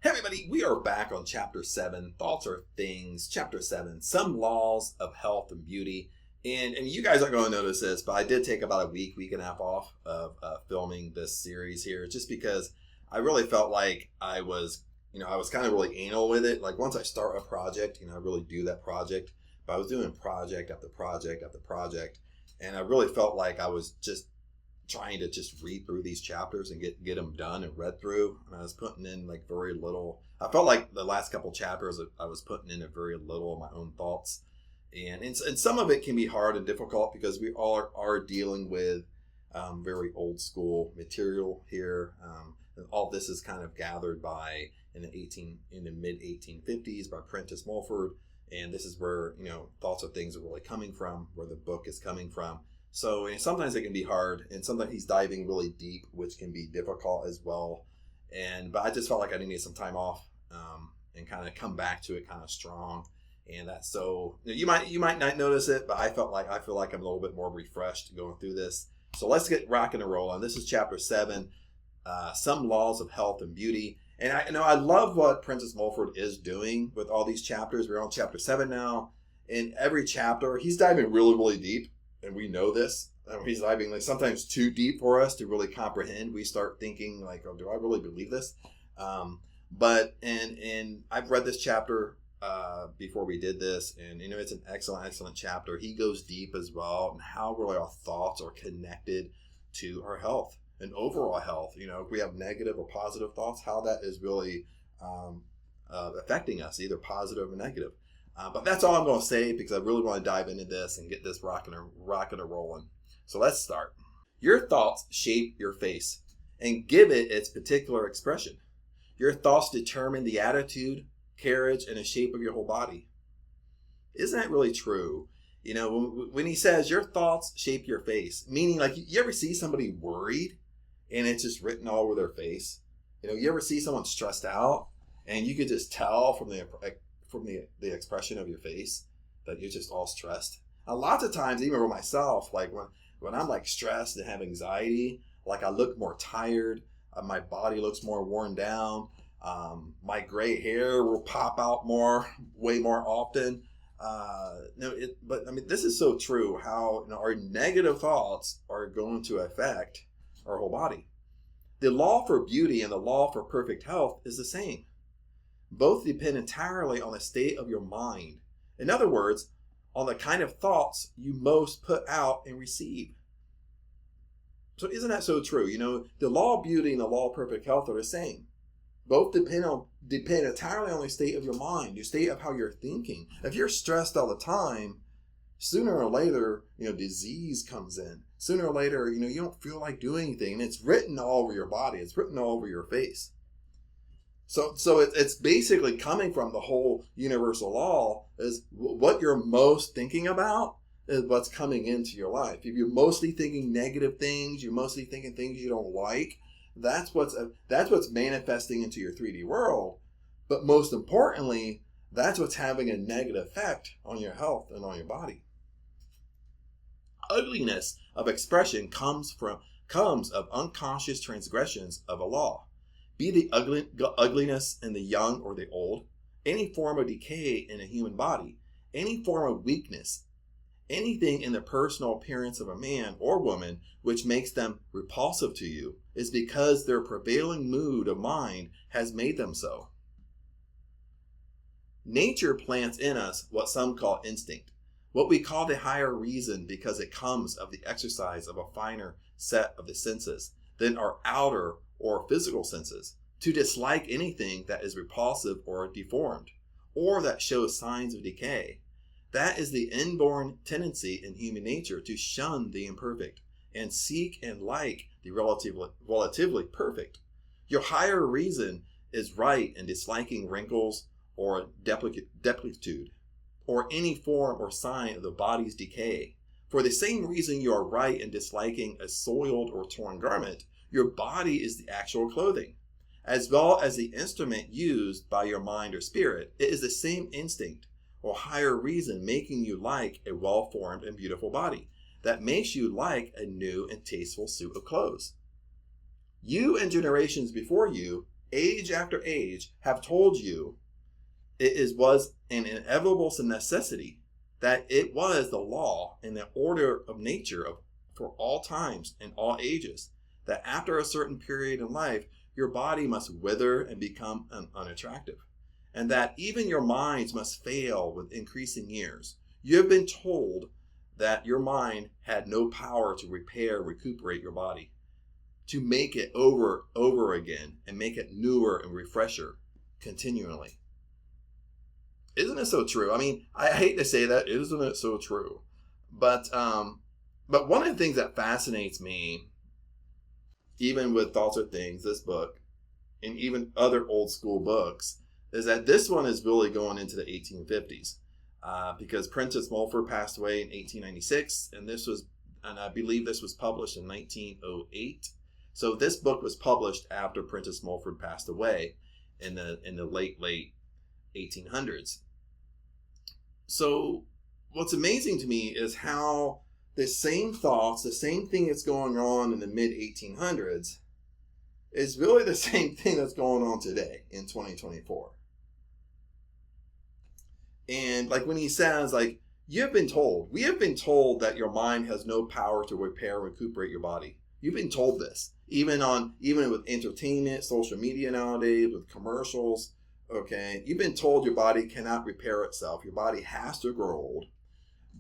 Hey everybody, we are back on Chapter 7, Thoughts are Things, Chapter 7, Some Laws of Health and Beauty. And you guys aren't going to notice this, but I did take about a week and a half off of filming this series here, just because I really felt like I was kind of really anal with it. Like once I start a project, I really do that project. But I was doing project after project after project, and I really felt like I was just trying to just read through these chapters and get them done and read through, and I was putting in like very little. I felt like the last couple chapters I was putting in a very little of my own thoughts, and some of it can be hard and difficult because we all are dealing with very old school material here. And all this is kind of gathered by in the mid 1850s by Prentice Mulford, and this is where thoughts of things are really coming from, where the book is coming from. So sometimes it can be hard, and sometimes he's diving really deep, which can be difficult as well. But I just felt like I needed some time off and kind of come back to it kind of strong. And that's so you might not notice it, but I feel like I'm a little bit more refreshed going through this. So let's get rocking and rolling. This is Chapter 7, Some Laws of Health and Beauty. And I love what Prentice Mulford is doing with all these chapters. We're on Chapter 7 now. In every chapter, he's diving really, really deep. And we know this. He's diving like sometimes too deep for us to really comprehend. We start thinking like, "Oh, do I really believe this?" But I've read this chapter before we did this, and it's an excellent chapter. He goes deep as well, and how really our thoughts are connected to our health and overall health. If we have negative or positive thoughts, how that is really affecting us, either positive or negative. But that's all I'm going to say because I really want to dive into this and get this rocking and rolling. So let's start. Your thoughts shape your face and give it its particular expression. Your thoughts determine the attitude, carriage, and the shape of your whole body. Isn't that really true? When he says your thoughts shape your face, meaning like you ever see somebody worried and it's just written all over their face? You ever see someone stressed out and you could just tell from the expression of your face that you're just all stressed. A lot of times, even with myself, like when I'm like stressed and have anxiety, like I look more tired, my body looks more worn down, my gray hair will pop out way more often. But this is so true how our negative thoughts are going to affect our whole body. The law for beauty and the law for perfect health is the same. Both depend entirely on the state of your mind. In other words, on the kind of thoughts you most put out and receive. So isn't that so true? The law of beauty and the law of perfect health are the same. Both depend entirely on the state of your mind, your state of how you're thinking. If you're stressed all the time, sooner or later, disease comes in. Sooner or later, you don't feel like doing anything, and it's written all over your body. It's written all over your face. So it's basically coming from the whole universal law is what you're most thinking about is what's coming into your life. If you're mostly thinking negative things, you're mostly thinking things you don't like, that's what's manifesting into your 3D world. But most importantly, that's what's having a negative effect on your health and on your body. Ugliness of expression comes of unconscious transgressions of a law. Be the ugliness in the young or the old, any form of decay in a human body, any form of weakness, anything in the personal appearance of a man or woman which makes them repulsive to you is because their prevailing mood of mind has made them so. Nature plants in us what some call instinct, what we call the higher reason because it comes of the exercise of a finer set of the senses than our outer or physical senses, to dislike anything that is repulsive or deformed, or that shows signs of decay. That is the inborn tendency in human nature to shun the imperfect and seek and like the relatively perfect. Your higher reason is right in disliking wrinkles or decrepitude, or any form or sign of the body's decay. For the same reason you are right in disliking a soiled or torn garment, your body is the actual clothing. As well as the instrument used by your mind or spirit, it is the same instinct or higher reason making you like a well-formed and beautiful body that makes you like a new and tasteful suit of clothes. You and generations before you age after age, have told you was an inevitable necessity, that it was the law and the order of nature for all times and all ages, that after a certain period in life, your body must wither and become unattractive, and that even your minds must fail with increasing years. You have been told that your mind had no power to recuperate your body, to make it over again and make it newer and refresher continually. Isn't it so true? I mean, I hate to say that, isn't it so true? But one of the things that fascinates me, even with Thoughts Are Things, this book, and even other old school books, is that this one is really going into the 1850s. Because Prentice Mulford passed away in 1896, and I believe this was published in 1908. So this book was published after Prentice Mulford passed away in the late 1800s. So what's amazing to me is how the same thoughts, the same thing that's going on in the mid 1800s, is really the same thing that's going on today in 2024. And like when he says, like, we have been told that your mind has no power to repair and recuperate your body. You've been told this, even with entertainment, social media nowadays, with commercials. Okay, you've been told your body cannot repair itself. Your body has to grow old.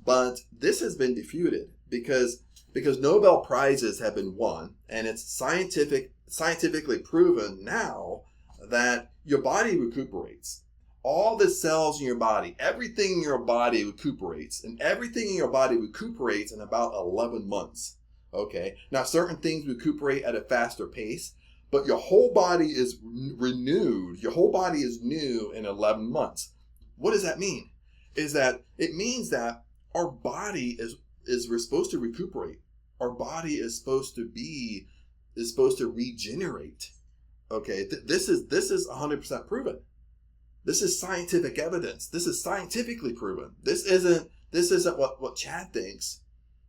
But this has been refuted because Nobel Prizes have been won, and it's scientifically proven now that your body recuperates. All the cells in your body, everything in your body recuperates, and everything in your body recuperates in about 11 months. Okay, now certain things recuperate at a faster pace, but your whole body is renewed. Your whole body is new in 11 months. What does that mean? It means that our body we're supposed to recuperate. Our body is supposed to regenerate. Okay, this is 100% proven. This is scientific evidence. This is scientifically proven. This isn't what Chad thinks.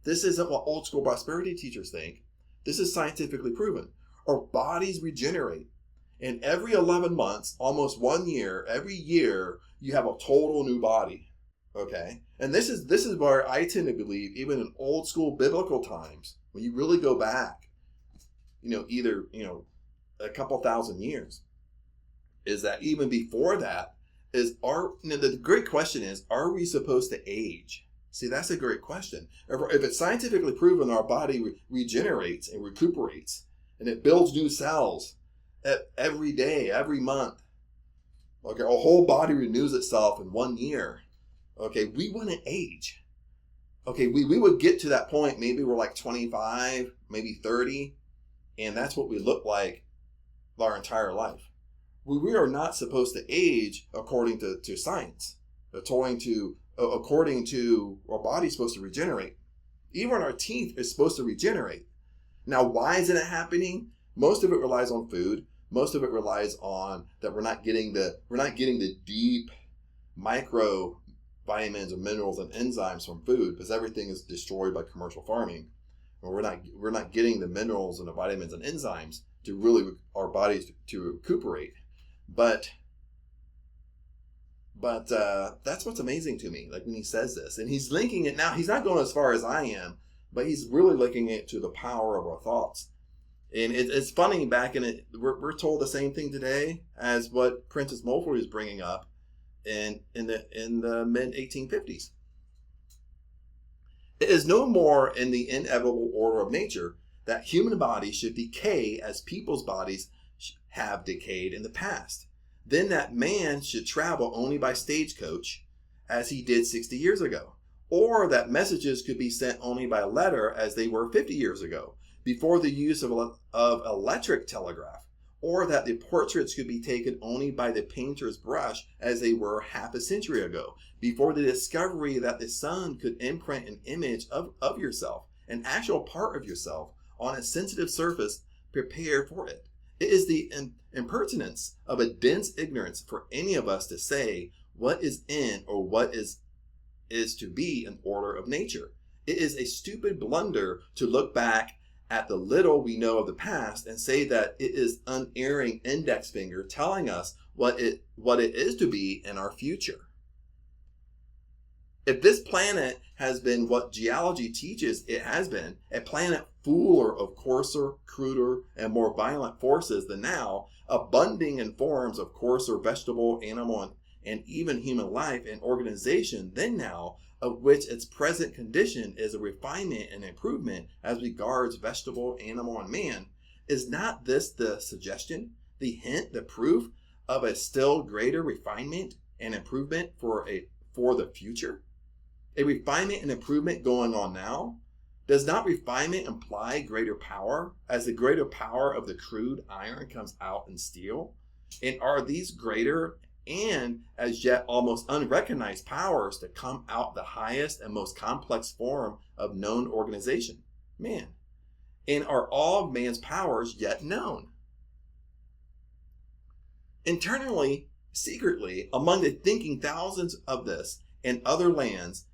This isn't what old school prosperity teachers think. This is scientifically proven. Our bodies regenerate. And every 11 months, almost 1 year, every year, you have a total new body. Okay? And this is where I tend to believe, even in old school biblical times, when you really go back, either a couple thousand years, is that even before that, the great question is, are we supposed to age? See, that's a great question. If it's scientifically proven our body regenerates and recuperates, and it builds new cells every day, every month, okay, our whole body renews itself in 1 year, okay, we wouldn't age. Okay, we would get to that point, maybe we're like 25, maybe 30, and that's what we look like our entire life. We are not supposed to age according to science. According to our body's supposed to regenerate. Even our teeth is supposed to regenerate. Now, why isn't it happening? Most of it relies on food. Most of it relies on that we're not getting the deep micro vitamins and minerals and enzymes from food, because everything is destroyed by commercial farming. And we're not getting the minerals and the vitamins and enzymes to really our bodies to recuperate. But that's what's amazing to me, like when he says this. And he's linking it now. He's not going as far as I am, but he's really linking it to the power of our thoughts. And it's funny, back in it, we're told the same thing today as what Prentice Mulford is bringing up in the mid 1850s. It is no more in the inevitable order of nature that human bodies should decay as people's bodies have decayed in the past. Then that man should travel only by stagecoach as he did 60 years ago. Or that messages could be sent only by letter as they were 50 years ago, before the use of electric telegraph. Or that the portraits could be taken only by the painter's brush as they were half a century ago, before the discovery that the sun could imprint an image of yourself, an actual part of yourself, on a sensitive surface prepared for it. It is the impertinence of a dense ignorance for any of us to say what is in or what is to be an order of nature. It is a stupid blunder to look back at the little we know of the past and say that it is unerring index finger telling us what it is to be in our future. If this planet has been what geology teaches it has been, a planet fuller of coarser, cruder, and more violent forces than now, abounding in forms of coarser vegetable, animal, and even human life and organization than now, of which its present condition is a refinement and improvement as regards vegetable, animal, and man, is not this the suggestion, the hint, the proof of a still greater refinement and improvement for the future? A refinement and improvement going on now? Does not refinement imply greater power, as the greater power of the crude iron comes out in steel? And are these greater and as yet almost unrecognized powers to come out the highest and most complex form of known organization, man? And are all of man's powers yet known? Internally, secretly, among the thinking thousands of this and other lands,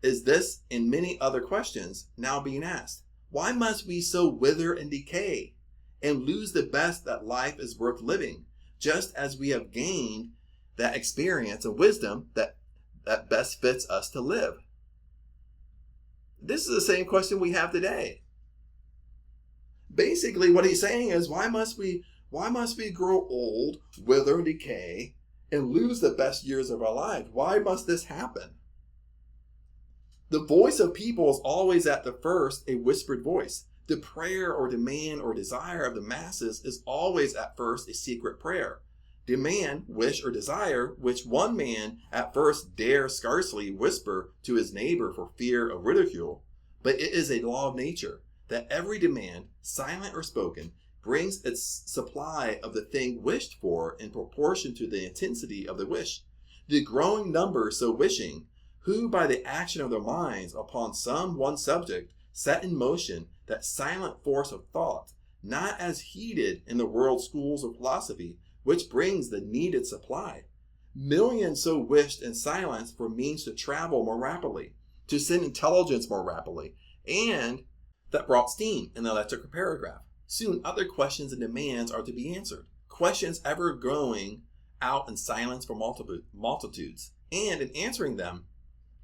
is this and many other questions now being asked. Why must we so wither and decay and lose the best that life is worth living, just as we have gained that experience and wisdom that best fits us to live? This is the same question we have today. Basically, what he's saying is, why must we grow old, wither, and decay, and lose the best years of our life? Why must this happen? The voice of people is always at the first a whispered voice. The prayer or demand or desire of the masses is always at first a secret prayer. Demand, wish, or desire, which one man at first dare scarcely whisper to his neighbor for fear of ridicule, but it is a law of nature that every demand, silent or spoken, brings its supply of the thing wished for in proportion to the intensity of the wish. The growing number so wishing, who by the action of their minds upon some one subject set in motion that silent force of thought, not as heeded in the world schools of philosophy, which brings the needed supply. Millions so wished in silence for means to travel more rapidly, to send intelligence more rapidly, and that brought steam in the electrical paragraph. Soon other questions and demands are to be answered, questions ever growing out in silence for multitudes, and in answering them,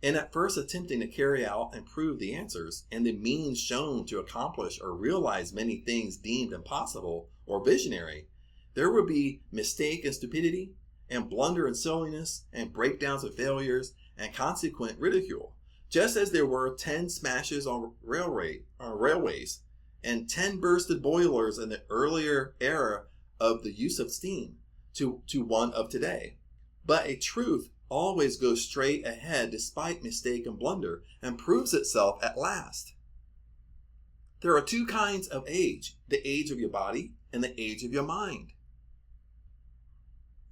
and at first attempting to carry out and prove the answers and the means shown to accomplish or realize many things deemed impossible or visionary, there would be mistake and stupidity, and blunder and silliness, and breakdowns and failures, and consequent ridicule, just as there were 10 smashes on railways, and 10 bursted boilers in the earlier era of the use of steam to one of today. But a truth always goes straight ahead despite mistake and blunder, and proves itself at last. There are two kinds of age, the age of your body and the age of your mind.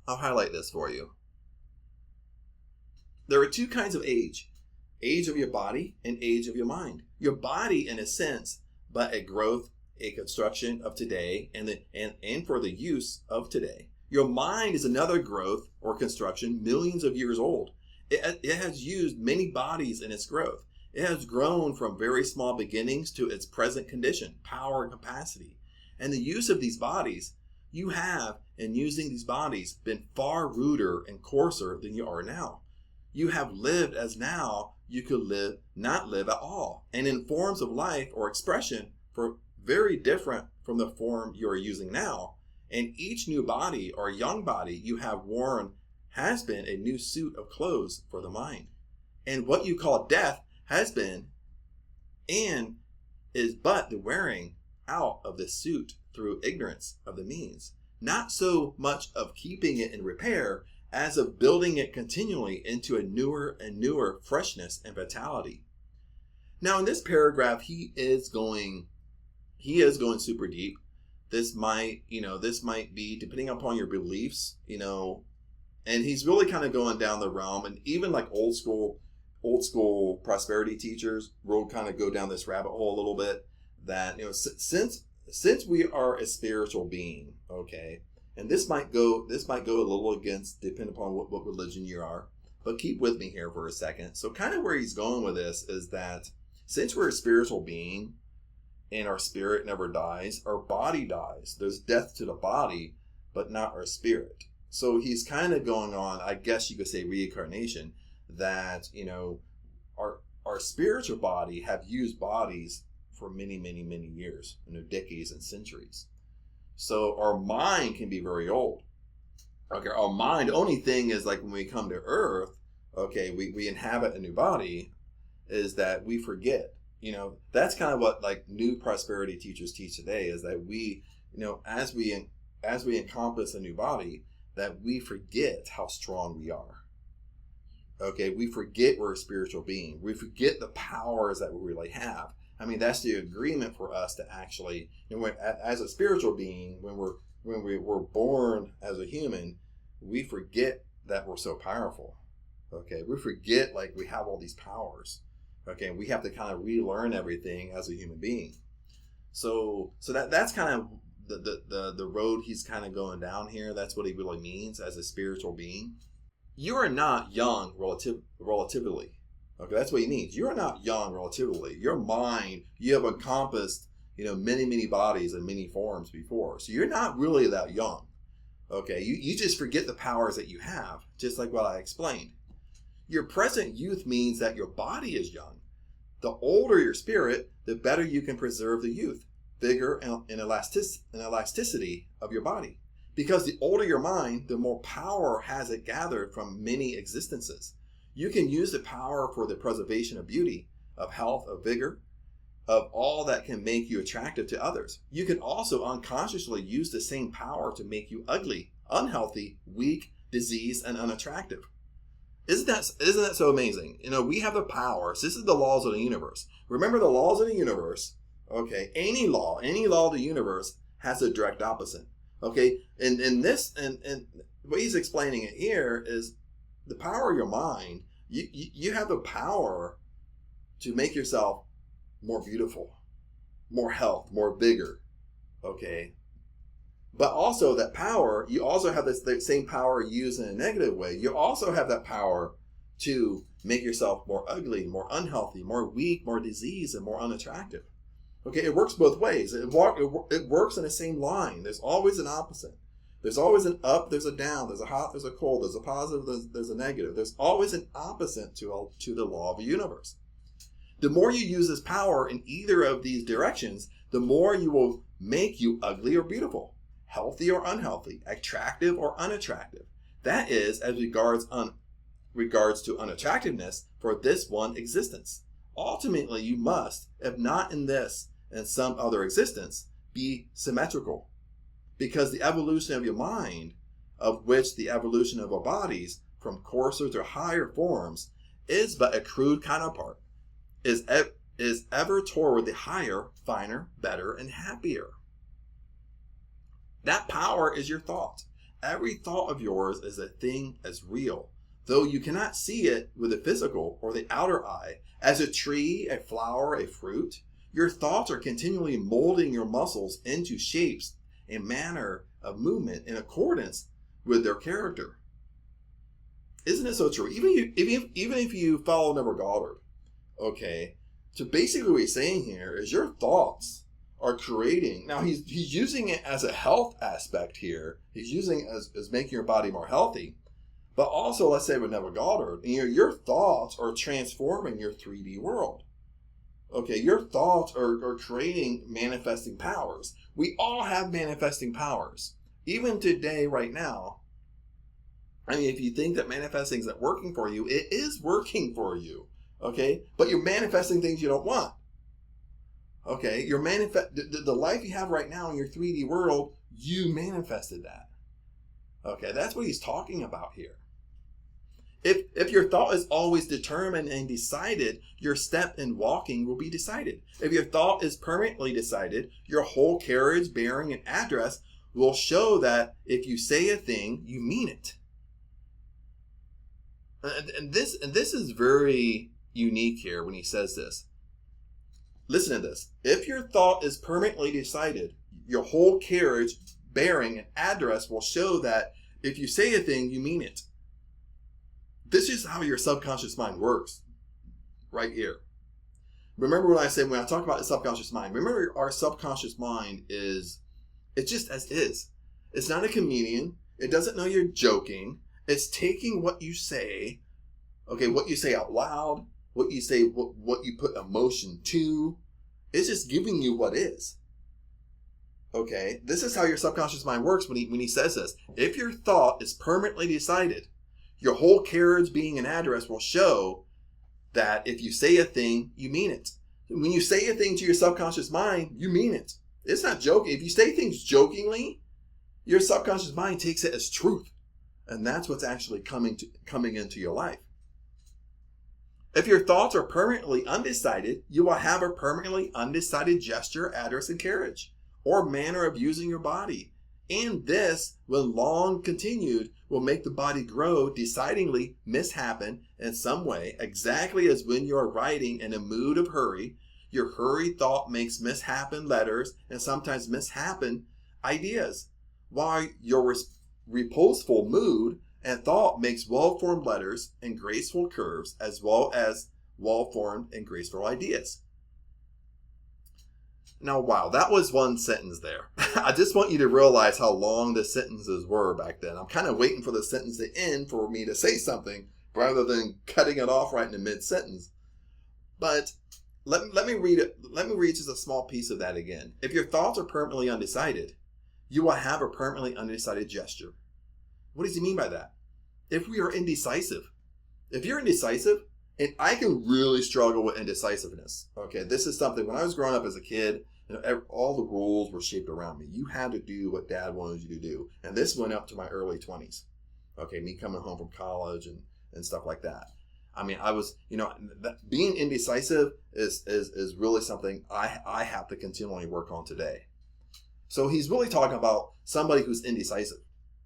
I'll highlight this for you. There are two kinds of age of your body and age of your mind. Your body, in a sense, but a growth, a construction of today and for the use of today. Your mind is another growth or construction millions of years old. It has used many bodies in its growth. It has grown from very small beginnings to its present condition, power, and capacity. And the use of these bodies, you have, in using these bodies, been far ruder and coarser than you are now. You have lived as now you could not live at all, and in forms of life or expression for very different from the form you are using now. And each new body or young body you have worn has been a new suit of clothes for the mind. And what you call death has been and is but the wearing out of the suit through ignorance of the means. Not so much of keeping it in repair as of building it continually into a newer and newer freshness and vitality. Now in this paragraph, he is going super deep. This might be depending upon your beliefs, and he's really kind of going down the realm, and even like old school prosperity teachers will kind of go down this rabbit hole a little bit, that since we are a spiritual being, okay, and this might go a little against, depending upon what religion you are, but keep with me here for a second. So kind of where he's going with this is that since we're a spiritual being, and our spirit never dies, our body dies. There's death to the body, but not our spirit. So he's kind of going on, I guess you could say, reincarnation, that, our spiritual body have used bodies for many, many, many years, decades and centuries. So our mind can be very old. Okay, our mind, the only thing is, like, when we come to earth, okay, we inhabit a new body, is that we forget. That's kind of what, like, new prosperity teachers teach today, is that we, as we encompass a new body, that we forget how strong we are. Okay, we forget we're a spiritual being. We forget the powers that we really have. I mean, that's the agreement for us to actually, as a spiritual being, when we were born as a human, we forget that we're so powerful. Okay, we forget, like, we have all these powers. Okay, we have to kind of relearn everything as a human being. So that's kind of the road he's kind of going down here. That's what he really means as a spiritual being. You are not young relatively. Okay, that's what he means. You are not young relatively. Your mind, you have encompassed, many, many bodies and many forms before. So you're not really that young. Okay, you just forget the powers that you have, just like what I explained. Your present youth means that your body is young. The older your spirit, the better you can preserve the youth, vigor, and elasticity of your body. Because the older your mind, the more power has it gathered from many existences. You can use the power for the preservation of beauty, of health, of vigor, of all that can make you attractive to others. You can also unconsciously use the same power to make you ugly, unhealthy, weak, diseased, and unattractive. Isn't that so amazing? We have the powers. This is the laws of the universe. Remember the laws of the universe. Okay, any law of the universe has a direct opposite. Okay, and what he's explaining it here is the power of your mind. You have the power to make yourself more beautiful, more health, more vigor. Okay, but also that power, you also have the same power used in a negative way. You also have that power to make yourself more ugly, more unhealthy, more weak, more diseased, and more unattractive. Okay, it works both ways. It works in the same line. There's always an opposite. There's always an up, there's a down, there's a hot, there's a cold, there's a positive, there's a negative. There's always an opposite to the law of the universe. The more you use this power in either of these directions, the more you will make you ugly or beautiful, healthy or unhealthy, attractive or unattractive. That is, as regards to unattractiveness for this one existence. Ultimately, you must, if not in this and some other existence, be symmetrical. Because the evolution of your mind, of which the evolution of our bodies, from coarser to higher forms, is but a crude counterpart, is ever toward the higher, finer, better, and happier. That power is your thought. Every thought of yours is a thing as real, though you cannot see it with the physical or the outer eye, as a tree, a flower, a fruit. Your thoughts are continually molding your muscles into shapes and manner of movement in accordance with their character. Isn't it so true? Even if you follow Neville Goddard, okay, so basically what he's saying here is your thoughts are creating. Now he's using it as a health aspect here. He's using it as making your body more healthy. But also, let's say with Neville Goddard, your thoughts are transforming your 3D world. Okay, your thoughts are creating manifesting powers. We all have manifesting powers. Even today, right now, if you think that manifesting isn't working for you, it is working for you. Okay, but you're manifesting things you don't want. Okay, the life you have right now in your 3D world, you manifested that. Okay, that's what he's talking about here. If your thought is always determined and decided, your step in walking will be decided. If your thought is permanently decided, your whole carriage, bearing, and address will show that if you say a thing, you mean it. And this is very unique here when he says this. Listen to this. If your thought is permanently decided, your whole carriage, bearing, and address will show that if you say a thing, you mean it. This is how your subconscious mind works, right here. Remember when I talk about the subconscious mind, remember our subconscious mind it's just as is. It's not a comedian. It doesn't know you're joking. It's taking what you say, okay, what you say out loud, what you say, what you put emotion to. It's just giving you what is. Okay, this is how your subconscious mind works when he says this. If your thought is permanently decided, your whole carriage, being, and address will show that if you say a thing, you mean it. When you say a thing to your subconscious mind, you mean it. It's not joking. If you say things jokingly, your subconscious mind takes it as truth. And that's what's actually coming into your life. If your thoughts are permanently undecided, you will have a permanently undecided gesture, address, and carriage, or manner of using your body. And this, when long continued, will make the body grow, decidingly mishappen in some way, exactly as when you are writing in a mood of hurry. Your hurried thought makes mishappen letters and sometimes mishappen ideas, while your reposeful mood and thought makes well-formed letters and graceful curves, as well as well-formed and graceful ideas. Now, wow, that was one sentence there. I just want you to realize how long the sentences were back then. I'm kind of waiting for the sentence to end for me to say something rather than cutting it off right in the mid-sentence. But let me read it. Let me read just a small piece of that again. If your thoughts are permanently undecided, you will have a permanently undecided gesture. What does he mean by that? If we are indecisive, if you're indecisive, and I can really struggle with indecisiveness. Okay, this is something, when I was growing up as a kid, all the rules were shaped around me. You had to do what dad wanted you to do. And this went up to my early 20s. Okay, me coming home from college and stuff like that. I mean, I was, being indecisive is really something I have to continually work on today. So he's really talking about somebody who's indecisive.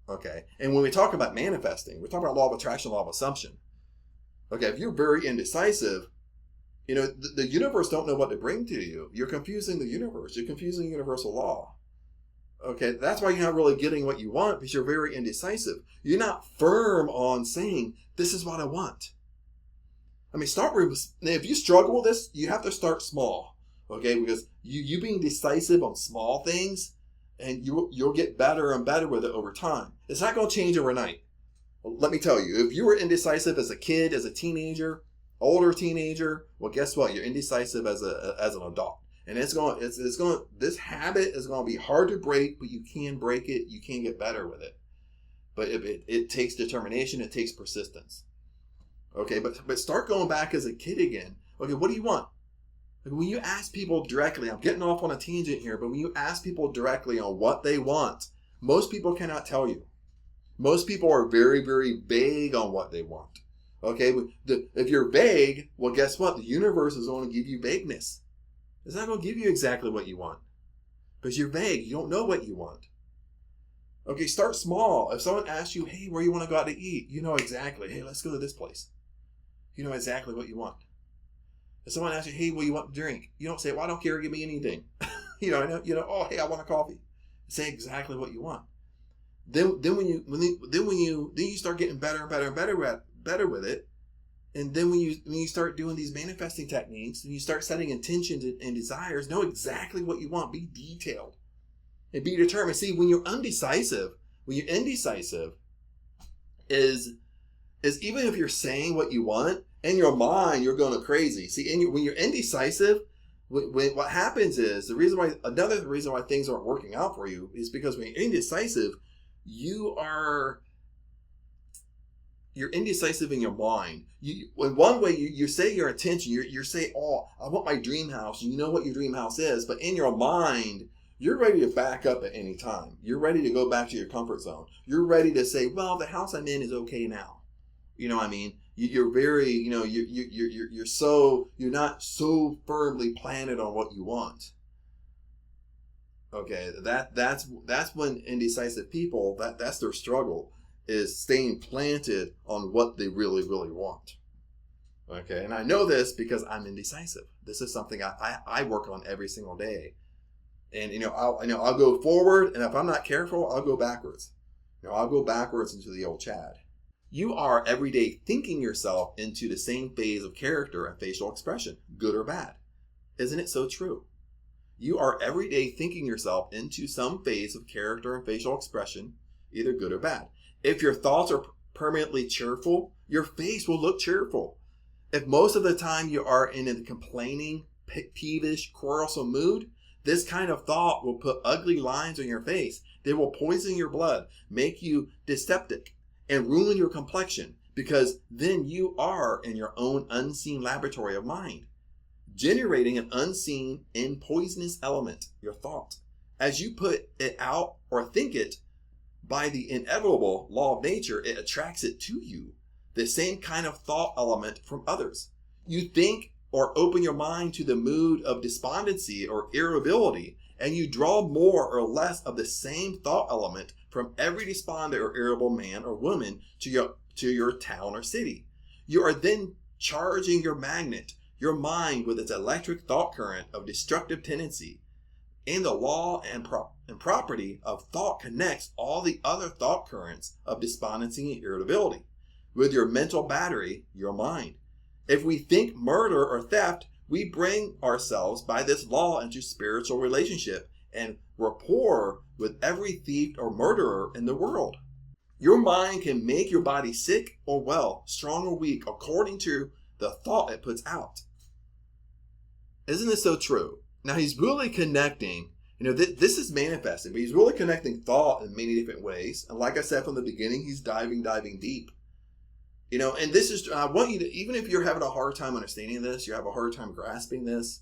Okay, and when we talk about manifesting, we're talking about law of attraction, law of assumption. Okay, if you're very indecisive, the universe don't know what to bring to you. You're confusing the universe. You're confusing universal law. Okay, that's why you're not really getting what you want, because you're very indecisive. You're not firm on saying, this is what I want. I mean, if you struggle with this, you have to start small. Okay, because you being decisive on small things, and you'll get better and better with it over time. It's not going to change overnight. Let me tell you, if you were indecisive as a kid, as a teenager, older teenager, well, guess what? You're indecisive as an adult, and this habit is going to be hard to break, but you can break it. You can get better with it, but it takes determination. It takes persistence. Okay, but start going back as a kid again. Okay, what do you want? Like when you ask people directly, I'm getting off on a tangent here, but when you ask people directly on what they want, most people cannot tell you. Most people are very, very vague on what they want. Okay, if you're vague, well, guess what? The universe is going to give you vagueness. It's not going to give you exactly what you want because you're vague. You don't know what you want. Okay, start small. If someone asks you, hey, where you want to go out to eat? You know exactly. Hey, let's go to this place. You know exactly what you want. If someone asks you, hey, what you want to drink? You don't say, well, I don't care. Give me anything. Oh, hey, I want a coffee. Say exactly what you want. Then you start getting better and better and better with it, and then when you start doing these manifesting techniques and you start setting intentions and desires, know exactly what you want. Be detailed and be determined. See, when you're indecisive is even if you're saying what you want in your mind, you're going crazy. See, when you're indecisive, what happens is another reason why things aren't working out for you is because when you're indecisive, you're indecisive in your mind. In one way, you say your intention. You say, oh, I want my dream house. You know what your dream house is, but in your mind, you're ready to back up at any time. You're ready to go back to your comfort zone. You're ready to say, well, the house I'm in is okay now. You know what I mean? You're very, you're not so firmly planted on what you want. Okay, that's when indecisive people, that's their struggle, is staying planted on what they really, really want. Okay, and I know this because I'm indecisive. This is something I work on every single day. And I'll go forward, and if I'm not careful, I'll go backwards. I'll go backwards into the old Chad. You are every day thinking yourself into the same phase of character and facial expression, good or bad. Isn't it so true? You are every day thinking yourself into some phase of character and facial expression, either good or bad. If your thoughts are permanently cheerful, your face will look cheerful. If most of the time you are in a complaining, peevish, quarrelsome mood, this kind of thought will put ugly lines on your face. They will poison your blood, make you dyspeptic, and ruin your complexion, because then you are in your own unseen laboratory of mind, generating an unseen and poisonous element, your thought. As you put it out or think it, by the inevitable law of nature, it attracts it to you, the same kind of thought element from others. You think or open your mind to the mood of despondency or irritability, and you draw more or less of the same thought element from every despondent or irritable man or woman to your town or city. You are then charging your magnet, your mind, with its electric thought current of destructive tendency. And the law and property of thought connects all the other thought currents of despondency and irritability with your mental battery, your mind. If we think murder or theft, we bring ourselves by this law into spiritual relationship and rapport with every thief or murderer in the world. Your mind can make your body sick or well, strong or weak, according to the thought it puts out. Isn't this so true? Now he's really connecting, this is manifesting, but he's really connecting thought in many different ways. And like I said from the beginning, he's diving deep. And this is, I want you to, even if you're having a hard time understanding this, you have a hard time grasping this,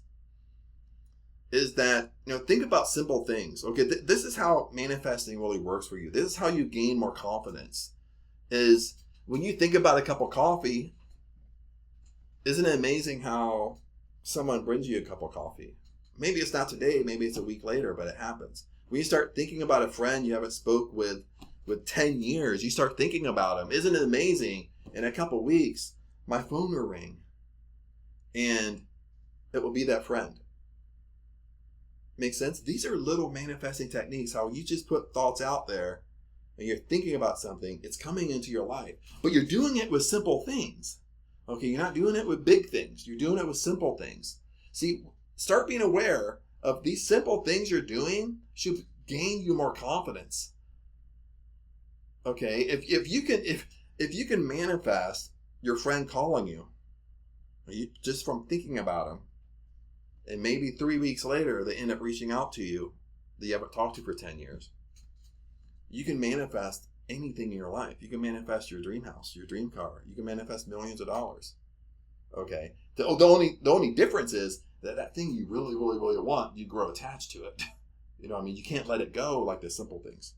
is that, think about simple things. Okay, this is how manifesting really works for you. This is how you gain more confidence. Is when you think about a cup of coffee, isn't it amazing how someone brings you a cup of coffee? Maybe it's not today, maybe it's a week later, but it happens. When you start thinking about a friend you haven't spoke with 10 years, you start thinking about them. Isn't it amazing? In a couple weeks, my phone will ring and it will be that friend. Make sense? These are little manifesting techniques, how you just put thoughts out there and you're thinking about something, it's coming into your life. But you're doing it with simple things. Okay, you're not doing it with big things. You're doing it with simple things. See, start being aware of these simple things you're doing should gain you more confidence. Okay, if you can manifest your friend calling you just from thinking about them, and maybe 3 weeks later they end up reaching out to you that you haven't talked to for 10 years, you can manifest anything in your life. You can manifest your dream house, your dream car. You can manifest millions of dollars. Okay, the only difference is that thing you really, really, really want, you grow attached to it. You can't let it go like the simple things.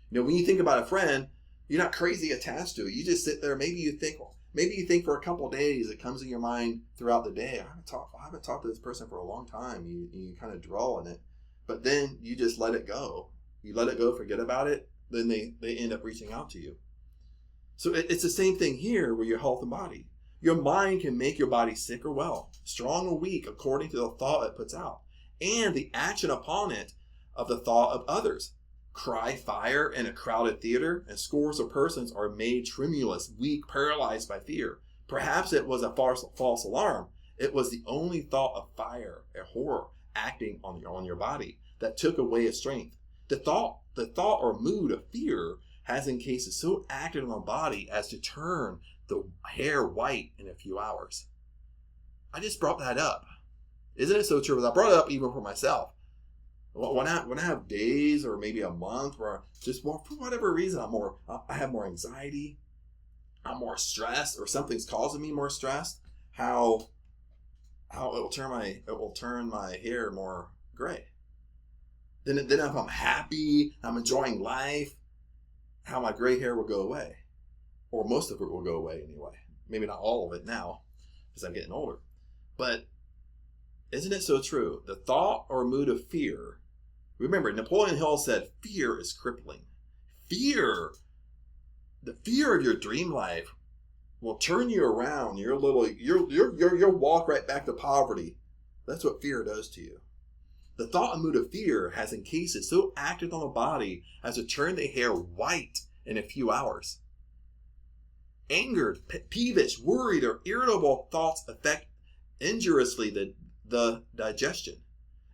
When you think about a friend, you're not crazy attached to it. You just sit there. Maybe you think for a couple of days, it comes in your mind throughout the day. I haven't talked to this person for a long time. You kind of dwell on it, but then you just let it go. You let it go, forget about it. Then they end up reaching out to you. So it's the same thing here with your health and body. Your mind can make your body sick or well, strong or weak, according to the thought it puts out, and the action upon it of the thought of others. Cry fire in a crowded theater, and scores of persons are made tremulous, weak, paralyzed by fear. Perhaps it was a false alarm. It was the only thought of fire and horror acting on your body that took away its strength. The thought or mood of fear has in cases so acted on the body as to turn the hair white in a few hours. I just brought that up. Isn't it so true? I brought it up even for myself. When I have days or maybe a month where just more, for whatever reason, I have more anxiety, I'm more stressed, or something's causing me more stress, how it will turn my hair more gray. Then if I'm happy, I'm enjoying life, how my gray hair will go away. Or most of it will go away anyway. Maybe not all of it now, because I'm getting older. But isn't it so true? The thought or mood of fear. Remember, Napoleon Hill said, fear is crippling. The fear of your dream life will turn you around. You'll walk right back to poverty. That's what fear does to you. The thought and mood of fear has in cases so acted on the body as to turn the hair white in a few hours. Angered, peevish, worried, or irritable thoughts affect injuriously the the digestion.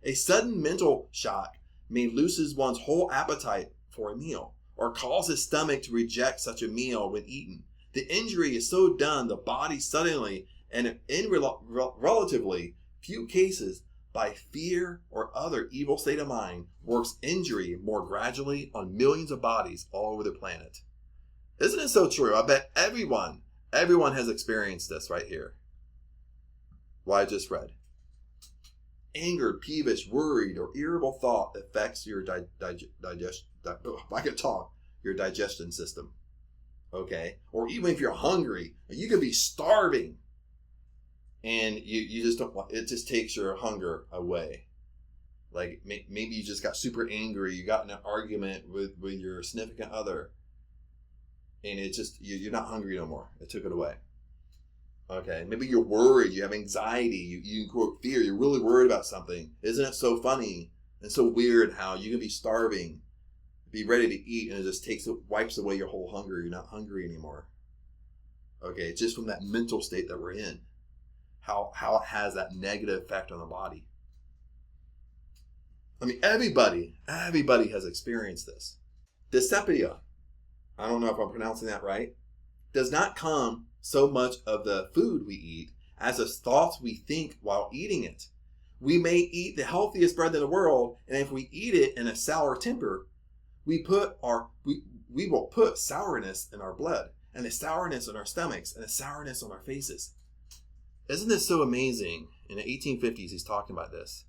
A sudden mental shock may loosen one's whole appetite for a meal, or cause his stomach to reject such a meal when eaten. The injury is so done, the body suddenly, and in relatively few cases, by fear or other evil state of mind, works injury more gradually on millions of bodies all over the planet. Isn't it so true? I bet everyone has experienced this right here. What I just read. Angered, peevish, worried, or irritable thought affects your your digestion system. Okay? Or even if you're hungry, you could be starving, and you just don't want, it just takes your hunger away. Like maybe you just got super angry, you got in an argument with your significant other, and it just, you're not hungry no more. It took it away. Okay, maybe you're worried, you have anxiety, you quote fear, you're really worried about something. Isn't it so funny and so weird how you can be starving, be ready to eat, and it just wipes away your whole hunger. You're not hungry anymore. Okay, just from that mental state that we're in, how it has that negative effect on the body. I mean, everybody has experienced this. Dyspepsia, I don't know if I'm pronouncing that right, does not come so much of the food we eat as the thoughts we think while eating it. We may eat the healthiest bread in the world, and if we eat it in a sour temper, we will put sourness in our blood, and the sourness in our stomachs, and the sourness on our faces. Isn't this so amazing? In the 1850s, he's talking about this.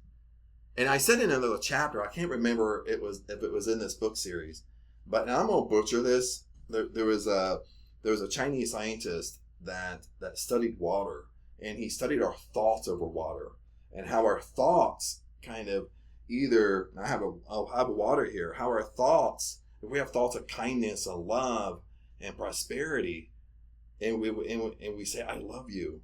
And I said in another chapter, I can't remember if it was in this book series, but I'm going to butcher this. There was a Chinese scientist that studied water, and he studied our thoughts over water, and how our thoughts kind of either, I'll have a water here, how our thoughts, if we have thoughts of kindness and love and prosperity, and we say, I love you,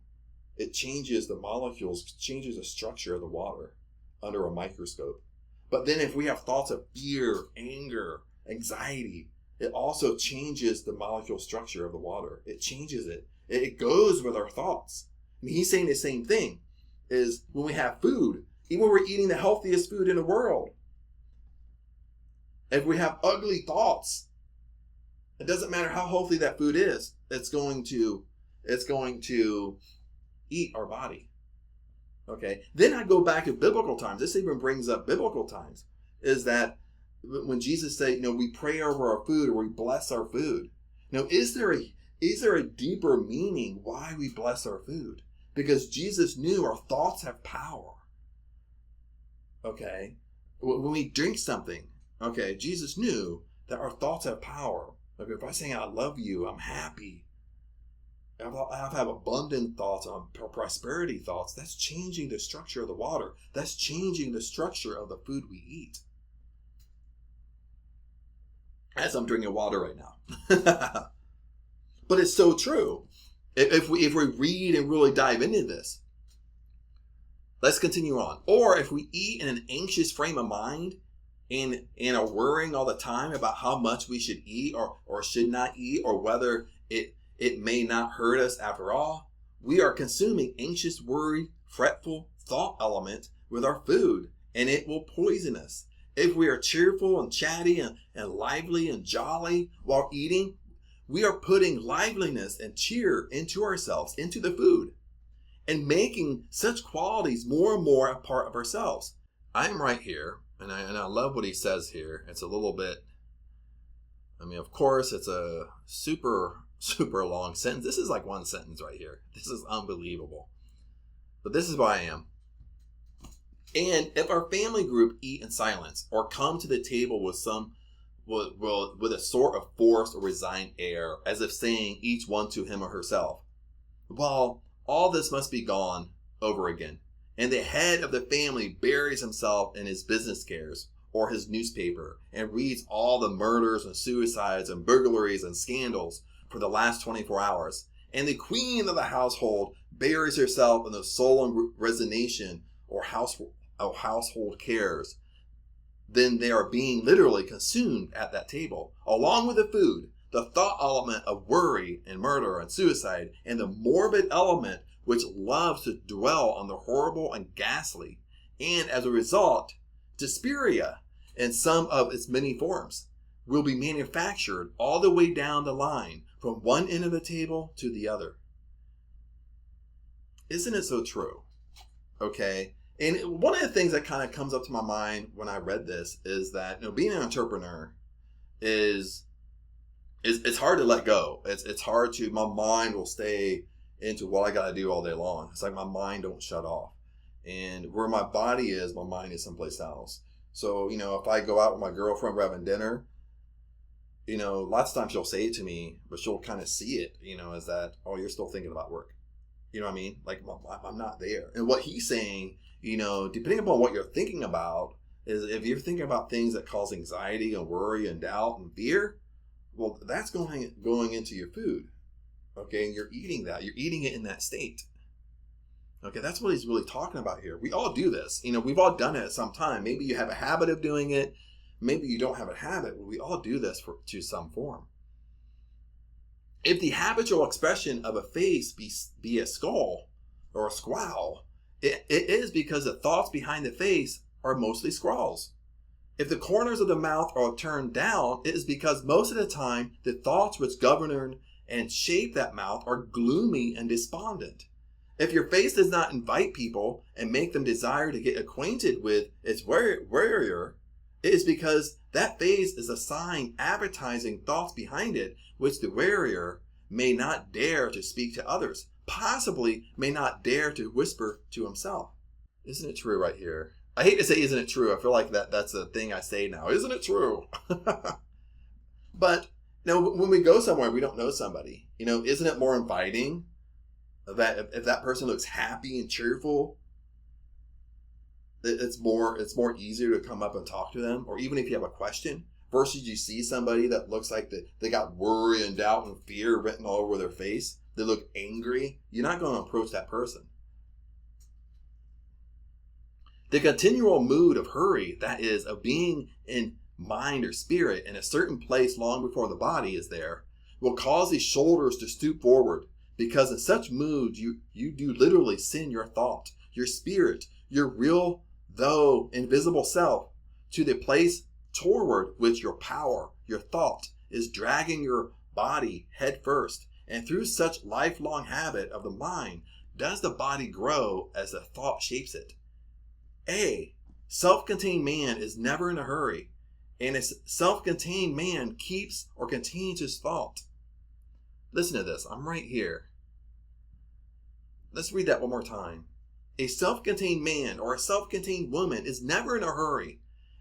it changes the molecules, changes the structure of the water under a microscope. But then if we have thoughts of fear, anger, anxiety, it also changes the molecule structure of the water. It changes it. It goes with our thoughts. And he's saying the same thing, is when we have food, even when we're eating the healthiest food in the world, if we have ugly thoughts, it doesn't matter how healthy that food is, it's going to eat our body. Okay. Then I go back to biblical times. This even brings up biblical times, is that when Jesus said, we pray over our food, or we bless our food. Now, is there a deeper meaning why we bless our food? Because Jesus knew our thoughts have power. Okay. When we drink something, okay, Jesus knew that our thoughts have power. Okay, if I'm saying I love you, I'm happy, I have abundant thoughts, prosperity thoughts, that's changing the structure of the water. That's changing the structure of the food we eat. As I'm drinking water right now. But it's so true. If we read and really dive into this. Let's continue on. Or if we eat in an anxious frame of mind and are worrying all the time about how much we should eat or should not eat, or whether it may not hurt us after all, we are consuming anxious, worried, fretful thought element with our food, and it will poison us. If we are cheerful and chatty and lively and jolly while eating, we are putting liveliness and cheer into ourselves, into the food, and making such qualities more and more a part of ourselves. I'm right here, and I love what he says here. It's a little bit, of course, it's a super long sentence. This is like one sentence right here. This is unbelievable. But this is what I am. And if our family group eat in silence, or come to the table with a sort of forced or resigned air, as if saying each one to him or herself, well, all this must be gone over again, and the head of the family buries himself in his business cares or his newspaper, and reads all the murders and suicides and burglaries and scandals for the last 24 hours, and the queen of the household buries herself in the sullen resignation or household cares, then they are being literally consumed at that table, along with the food, the thought element of worry and murder and suicide, and the morbid element which loves to dwell on the horrible and ghastly, and as a result, dysphoria in some of its many forms will be manufactured all the way down the line from one end of the table to the other. Isn't it so true? Okay. And one of the things that kind of comes up to my mind when I read this is that, being an entrepreneur is it's hard to let go. It's hard to, my mind will stay into what I got to do all day long. It's like my mind don't shut off. And where my body is, my mind is someplace else. So, if I go out with my girlfriend, we're having dinner, lots of times she'll say it to me, but she'll kind of see it, as that, oh, you're still thinking about work. You know what I mean? Like, I'm not there. And what he's saying, depending upon what you're thinking about, is if you're thinking about things that cause anxiety and worry and doubt and fear, well, that's going into your food. Okay, and you're eating that. You're eating it in that state. Okay, that's what he's really talking about here. We all do this. We've all done it at some time. Maybe you have a habit of doing it. Maybe you don't have a habit. But we all do this to some form. If the habitual expression of a face be a skull or a scowl, it is because the thoughts behind the face are mostly scrawls. If the corners of the mouth are turned down, it is because most of the time the thoughts which govern and shape that mouth are gloomy and despondent. If your face does not invite people and make them desire to get acquainted with its wearer, it is because that face is a sign advertising thoughts behind it which the wearer may not dare to speak to others, possibly may not dare to whisper to himself. Isn't it true right here? I hate to say isn't it true. I feel like that's a thing I say now. Isn't it true? But when we go somewhere we don't know somebody, isn't it more inviting that if that person looks happy and cheerful, it's more easier to come up and talk to them? Or even if you have a question, versus you see somebody that looks like they got worry and doubt and fear written all over their face, they look angry, you're not going to approach that person. The continual mood of hurry, that is, of being in mind or spirit in a certain place long before the body is there, will cause the shoulders to stoop forward, because in such moods you do literally send your thought, your spirit, your real though invisible self to the place toward which your power, your thought, is dragging your body head first. And through such lifelong habit of the mind does the body grow as the thought shapes it. A self-contained man is never in a hurry, and a self-contained man keeps or contains his thought. Listen to this. I'm right here. Let's read that one more time. A self-contained man or a self-contained woman is never in a hurry,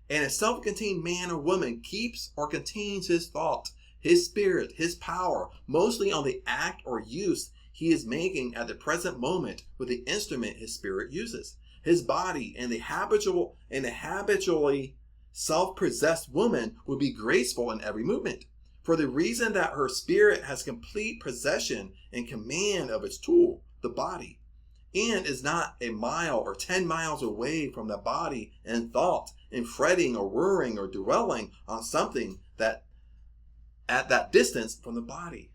and a self-contained man or woman keeps or contains his thought, his spirit, his power, mostly on the act or use he is making at the present moment with the instrument his spirit uses. His body and the habitually self-possessed woman would be graceful in every movement, for the reason that her spirit has complete possession and command of its tool, the body, and is not a mile or 10 miles away from the body and thought, and fretting or worrying or dwelling on something that at that distance from the body.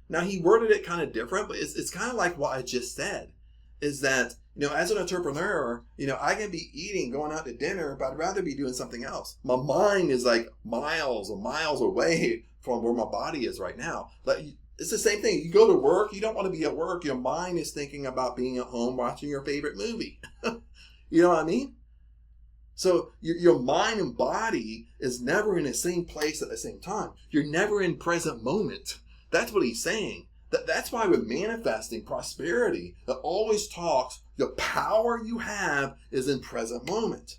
Now, he worded it kind of different, but it's kind of like what I just said, is that, as an entrepreneur, I can be eating, going out to dinner, but I'd rather be doing something else. My mind is like miles and miles away from where my body is right now. But it's the same thing. You go to work, you don't want to be at work. Your mind is thinking about being at home watching your favorite movie. You know what I mean? So your mind and body is never in the same place at the same time. You're never in present moment. That's what he's saying. That's why with manifesting prosperity, it always talks, the power you have is in present moment.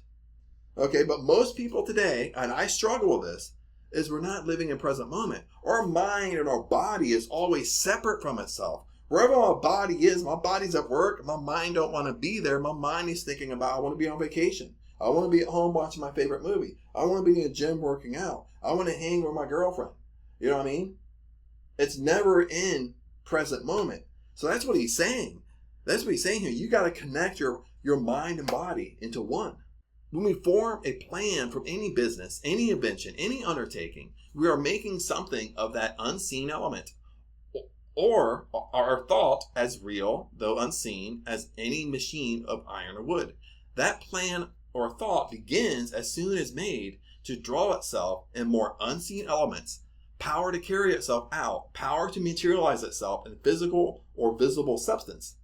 Okay, but most people today, and I struggle with this, is we're not living in present moment. Our mind and our body is always separate from itself. Wherever my body is, my body's at work, my mind don't want to be there. My mind is thinking about, I want to be on vacation. I want to be at home watching my favorite movie. I want to be in a gym working out. I want to hang with my girlfriend. You know what I mean? It's never in present moment. So that's what he's saying. That's what he's saying here. You got to connect your mind and body into one. When we form a plan from any business, any invention, any undertaking, we are making something of that unseen element. or our thought as real, though unseen, as any machine of iron or wood. That plan or thought begins as soon as made to draw itself in more unseen elements, power to carry itself out, power to materialize itself in physical or visible substance.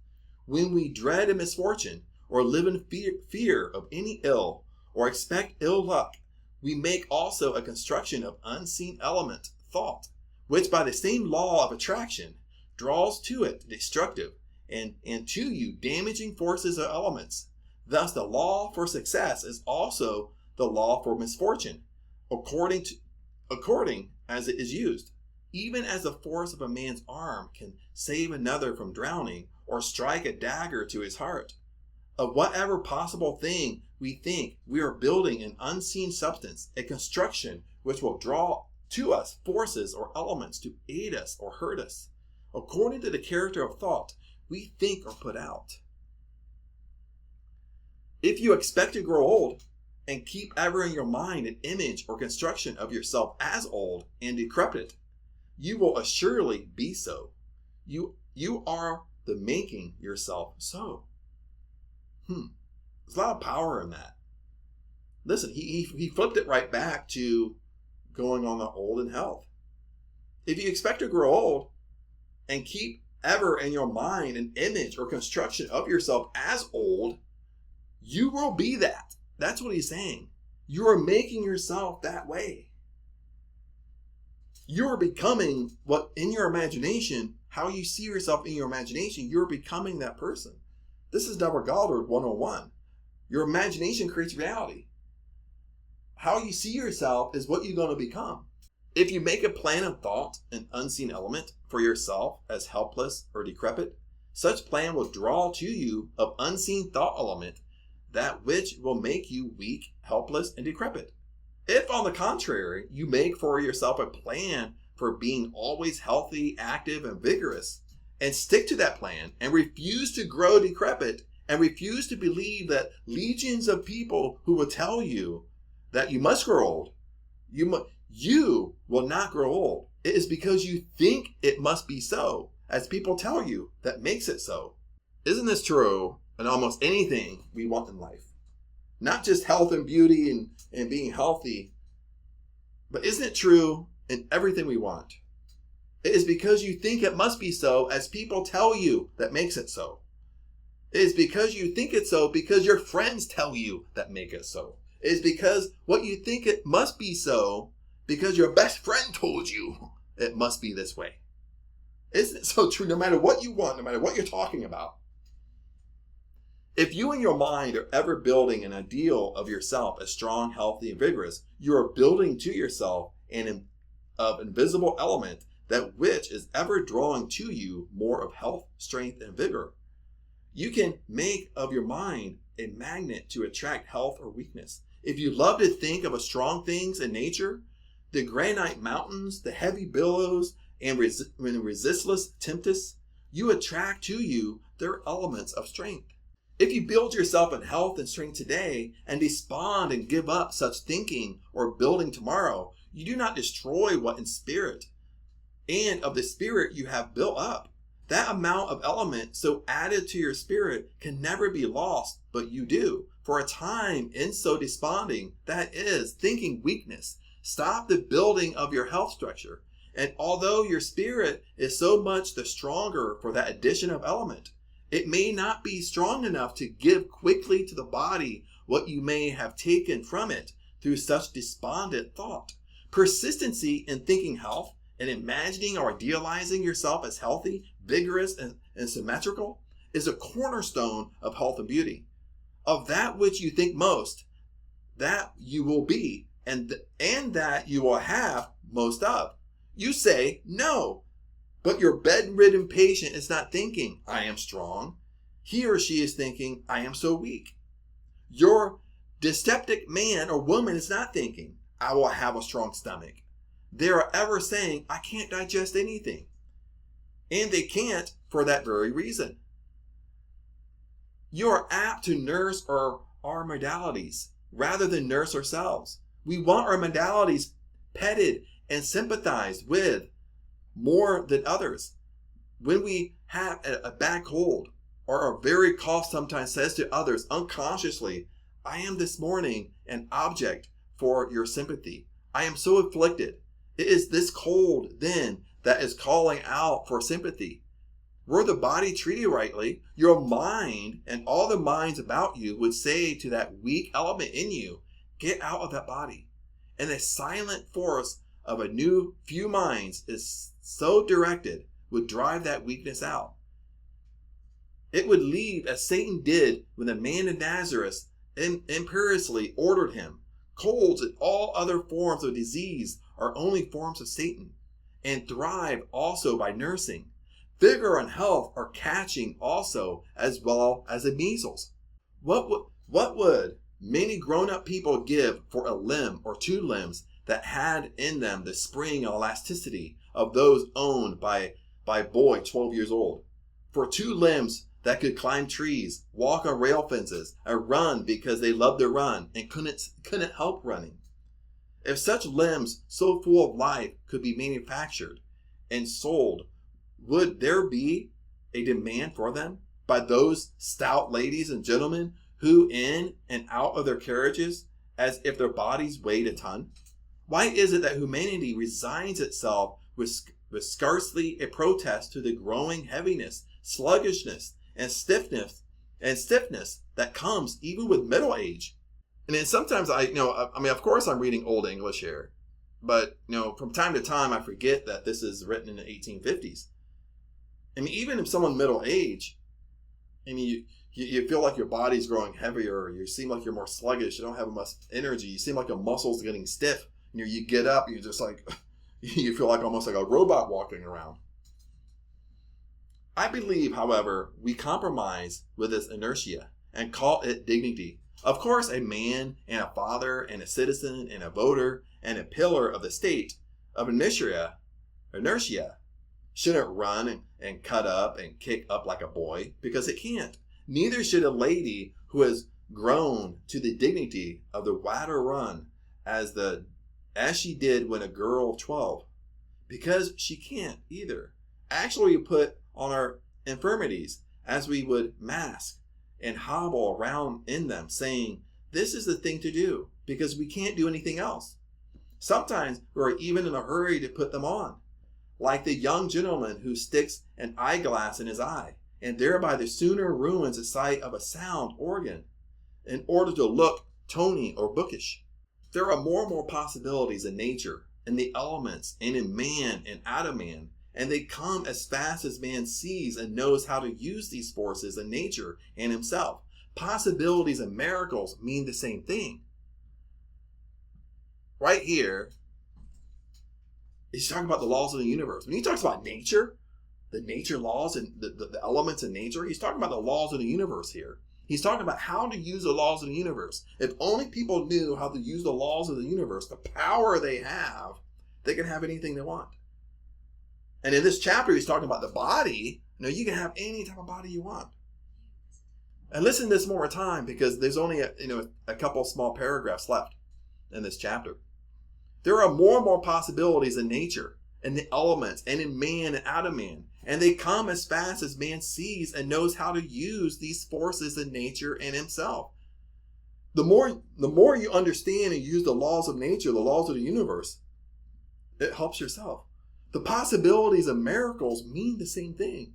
When we dread a misfortune or live in fear of any ill or expect ill luck, we make also a construction of unseen element, thought, which by the same law of attraction draws to it destructive and to you damaging forces or elements. Thus the law for success is also the law for misfortune, according as it is used. Even as the force of a man's arm can save another from drowning or strike a dagger to his heart, of whatever possible thing we think, we are building an unseen substance, a construction which will draw to us forces or elements to aid us or hurt us, according to the character of thought we think or put out. If you expect to grow old and keep ever in your mind an image or construction of yourself as old and decrepit, you will assuredly be so. You are the making yourself so. There's a lot of power in that. Listen, he flipped it right back to going on the old in health. If you expect to grow old and keep ever in your mind an image or construction of yourself as old, you will be that. That's what he's saying. You are making yourself that way. You're becoming what in your imagination, how you see yourself in your imagination, you're becoming that person. This is Neville Goddard 101. Your imagination creates reality. How you see yourself is what you're going to become. If you make a plan of thought, an unseen element, for yourself as helpless or decrepit, such plan will draw to you of unseen thought element that which will make you weak, helpless, and decrepit. If, on the contrary, you make for yourself a plan for being always healthy, active, and vigorous, and stick to that plan, and refuse to grow decrepit, and refuse to believe that legions of people who will tell you that you must grow old, you will not grow old. It is because you think it must be so, as people tell you, that makes it so. Isn't this true in almost anything we want in life? Not just health and beauty and being healthy, but isn't it true in everything we want? It is because you think it must be so, as people tell you, that makes it so. It is because you think it's so, because your friends tell you that make it so. It is because what you think it must be so, because your best friend told you it must be this way. Isn't it so true? No matter what you want, no matter what you're talking about. If you in your mind are ever building an ideal of yourself as strong, healthy, and vigorous, you are building to yourself an invisible element that which is ever drawing to you more of health, strength, and vigor. You can make of your mind a magnet to attract health or weakness. If you love to think of strong things in nature, the granite mountains, the heavy billows, and resistless tempests, you attract to you their elements of strength. If you build yourself in health and strength today and despond and give up such thinking or building tomorrow, you do not destroy what in spirit and of the spirit you have built up. That amount of element so added to your spirit can never be lost, but you do. For a time in so desponding, that is, thinking weakness, stop the building of your health structure. And although your spirit is so much the stronger for that addition of element, it may not be strong enough to give quickly to the body what you may have taken from it through such despondent thought. Persistency in thinking health and imagining or idealizing yourself as healthy, vigorous, and symmetrical is a cornerstone of health and beauty. Of that which you think most, that you will be, and that you will have most of. You say, no, but your bedridden patient is not thinking, I am strong. He or she is thinking, I am so weak. Your dyspeptic man or woman is not thinking, I will have a strong stomach. They are ever saying, I can't digest anything. And they can't for that very reason. You are apt to nurse our modalities rather than nurse ourselves. We want our modalities petted and sympathized with more than others. when we have a bad cold or a very cough sometimes says to others unconsciously, I am this morning an object for your sympathy. I am so afflicted. It is this cold then that is calling out for sympathy. Were the body treated rightly, your mind and all the minds about you would say to that weak element in you, get out of that body. And the silent force of a new few minds is so directed would drive that weakness out. It would leave as Satan did when the man of Nazareth imperiously ordered him. Colds and all other forms of disease are only forms of Satan and thrive also by nursing. Vigor and health are catching also as well as the measles. What would many grown-up people give for a limb or two limbs that had in them the spring and elasticity of those owned by a boy 12 years old? For two limbs that could climb trees, walk on rail fences, and run because they loved to run and couldn't help running. If such limbs so full of life could be manufactured and sold, would there be a demand for them by those stout ladies and gentlemen who in and out of their carriages as if their bodies weighed a ton? Why is it that humanity resigns itself with scarcely a protest to the growing heaviness, sluggishness, and stiffness that comes even with middle age? And then sometimes of course I'm reading Old English here, but from time to time I forget that this is written in the 1850s. I mean, even if someone middle age, you feel like your body's growing heavier, you seem like you're more sluggish, you don't have much energy, you seem like your muscles are getting stiff. You get up, you're just like, you feel like almost like a robot walking around. I believe, however, we compromise with this inertia and call it dignity. Of course, a man and a father and a citizen and a voter and a pillar of the state of inertia shouldn't run and cut up and kick up like a boy, because it can't. Neither should a lady who has grown to the dignity of the water run as she did when a girl of 12, because she can't either. Actually, we put on our infirmities as we would mask and hobble around in them, saying, this is the thing to do, because we can't do anything else. Sometimes we're even in a hurry to put them on, like the young gentleman who sticks an eyeglass in his eye, and thereby the sooner ruins the sight of a sound organ in order to look tony or bookish. There are more and more possibilities in nature, in the elements, and in man and out of man, and they come as fast as man sees and knows how to use these forces in nature and himself. Possibilities and miracles mean the same thing. Right here, he's talking about the laws of the universe. When he talks about nature, the nature laws and the elements in nature, he's talking about the laws of the universe here. He's talking about how to use the laws of the universe. If only people knew how to use the laws of the universe, the power they can have anything they want. And in this chapter, he's talking about the body. You can have any type of body you want. And listen to this one more time, because there's only a couple small paragraphs left in this chapter. There are more and more possibilities in nature, in the elements, and in man and out of man. And they come as fast as man sees and knows how to use these forces in nature and himself. The more you understand and use the laws of nature, the laws of the universe, it helps yourself. The possibilities of miracles mean the same thing.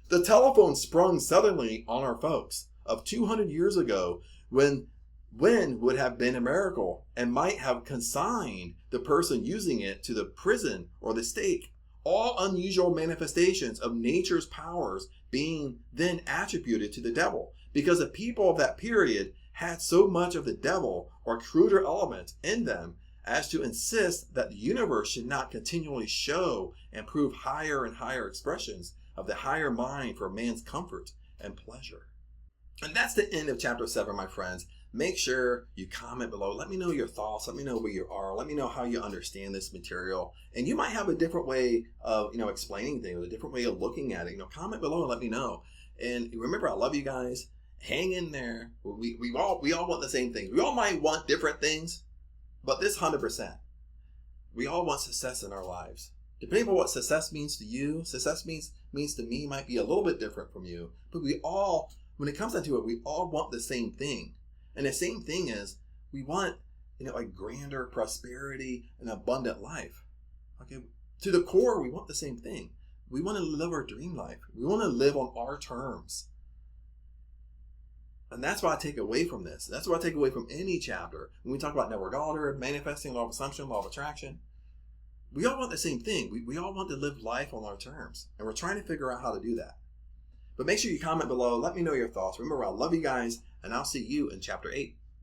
The telephone sprung suddenly on our folks of 200 years ago when would have been a miracle and might have consigned the person using it to the prison or the stake. All unusual manifestations of nature's powers being then attributed to the devil, because the people of that period had so much of the devil or cruder elements in them as to insist that the universe should not continually show and prove higher and higher expressions of the higher mind for man's comfort and pleasure. And that's the end of chapter 7, my friends. Make sure you comment below. Let me know your thoughts. Let me know where you are. Let me know how you understand this material. And you might have a different way of, explaining things, a different way of looking at it. Comment below and let me know. And remember, I love you guys. Hang in there. We all want the same things. We all might want different things, but this 100%. We all want success in our lives. Depending on what success means to you, success means to me might be a little bit different from you. But we all, when it comes down to it, we all want the same thing. And the same thing is we want, like grander prosperity and abundant life. Okay. To the core, we want the same thing. We want to live our dream life. We want to live on our terms. And that's what I take away from this. That's what I take away from any chapter. When we talk about network order, manifesting, law of assumption, law of attraction, we all want the same thing. We all want to live life on our terms. And we're trying to figure out how to do that. But make sure you comment below. Let me know your thoughts. Remember, I love you guys, and I'll see you in chapter 8.